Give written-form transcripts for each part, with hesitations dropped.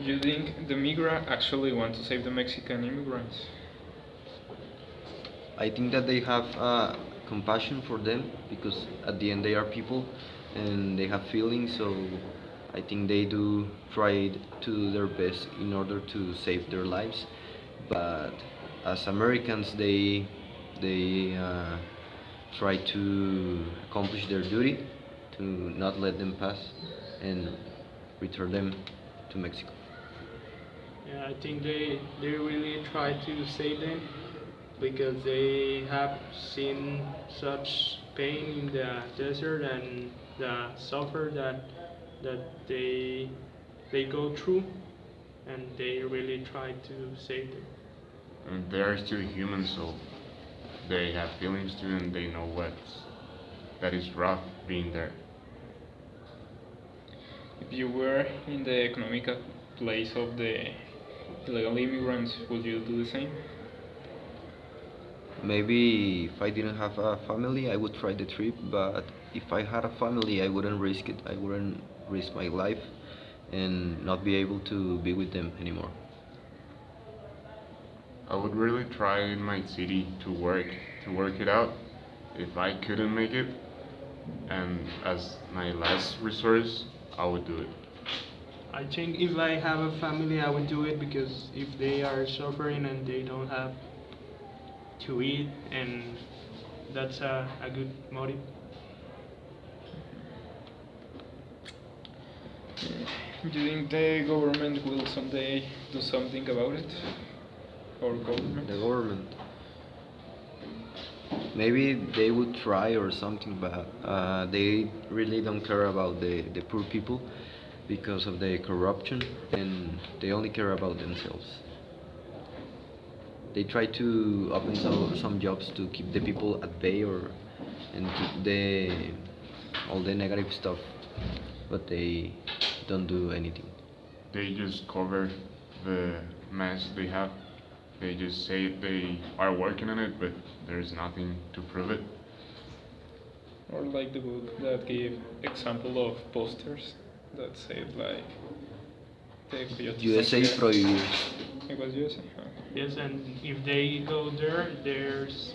You think the migra actually want to save the Mexican immigrants? I think that they have compassion for them because at the end they are people and they have feelings. So I think they do try to do their best in order to save their lives. But as Americans, they try to accomplish their duty to not let them pass and return them to Mexico. Yeah, I think they really try to save them because they have seen such pain in the desert and the suffer that they go through, and they really try to save them. And they are still human, so they have feelings too, and they know what that is rough being there. If you were in the economical place of the illegal immigrants, would you do the same? Maybe if I didn't have a family, I would try the trip, but if I had a family, I wouldn't risk it. I wouldn't risk my life and not be able to be with them anymore. I would really try in my city to work it out. If I couldn't make it, and as my last resource, I would do it. I think if I have a family, I would do it because if they are suffering and they don't have to eat, and that's a good motive. Do you think the government will someday do something about it? Or government? The government, maybe they would try or something, but they really don't care about the poor people because of the corruption, and they only care about themselves. They try to open some jobs to keep the people at bay or and keep the all the negative stuff, but they don't do anything. They just cover the mess they have. They just say they are working on it, but there's nothing to prove it. Or like the book that gave example of posters that said like the coyotes don't USA care. prohibir. It was USA. Huh? Yes, and if they go there, there's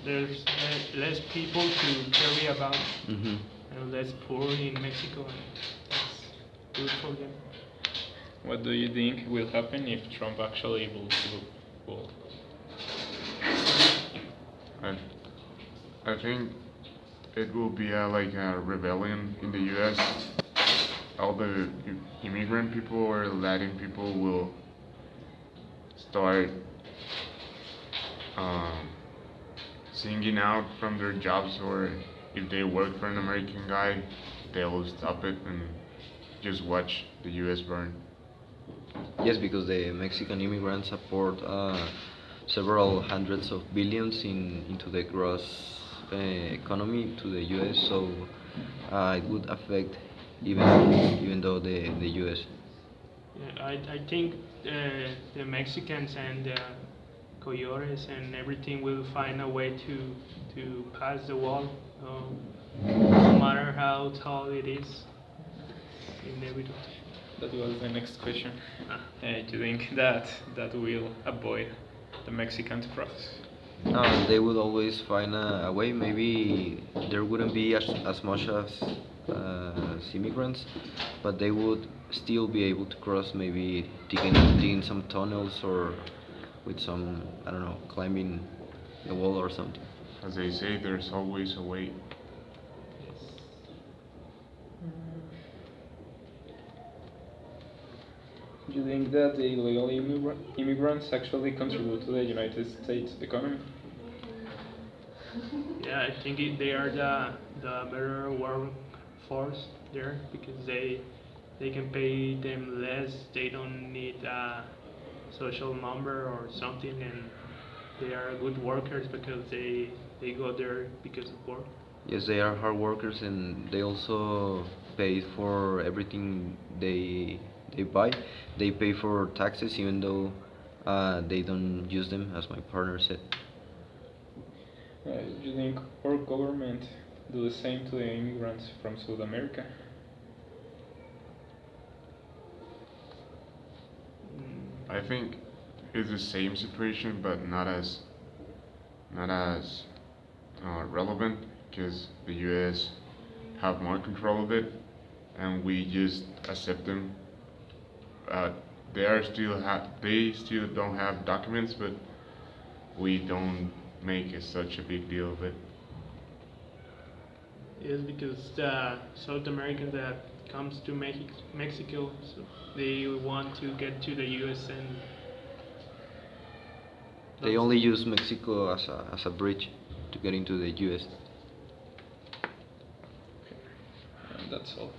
less people to carry about, Hmm. and less poor in Mexico, and that's good for them. What do you think will happen if Trump actually will? I, I think it will be like a rebellion in the U.S. All the immigrant people or Latin people will start um, singing out from their jobs, or if they work for an American guy, they'll stop it and just watch the U.S. burn. Yes, because the Mexican immigrants support several hundreds of billions into the gross economy to the U.S. So it would affect even though the U.S. Yeah, I think the Mexicans and the coyotes and everything will find a way to pass the wall, no matter how tall it is. Inevitable. That was the next question. Ah. Do you think that will avoid the Mexicans cross? No, they would always find a way. Maybe there wouldn't be as much as immigrants, but they would still be able to cross. Maybe digging some tunnels or with some I don't know climbing the wall or something. As they say, there's always a way. Yes. Do you think that the illegal immigrants actually contribute to the United States economy? Yeah, I think they are the better workforce there because they can pay them less. They don't need a social number or something, and they are good workers because they go there because of work. Yes, they are hard workers and they also pay for everything they buy. They pay for taxes even though they don't use them, as my partner said. Do you think our government do the same to the immigrants from South America? I think it's the same situation, but not as relevant because the U.S. have more control of it, and we just accept them. Uh, they still don't have documents, but we don't make such a big deal of it. Yes, because the South Americans that comes to Mexico, so they want to get to the U.S. and They that's- only use Mexico as a bridge to get into the US. And that's all.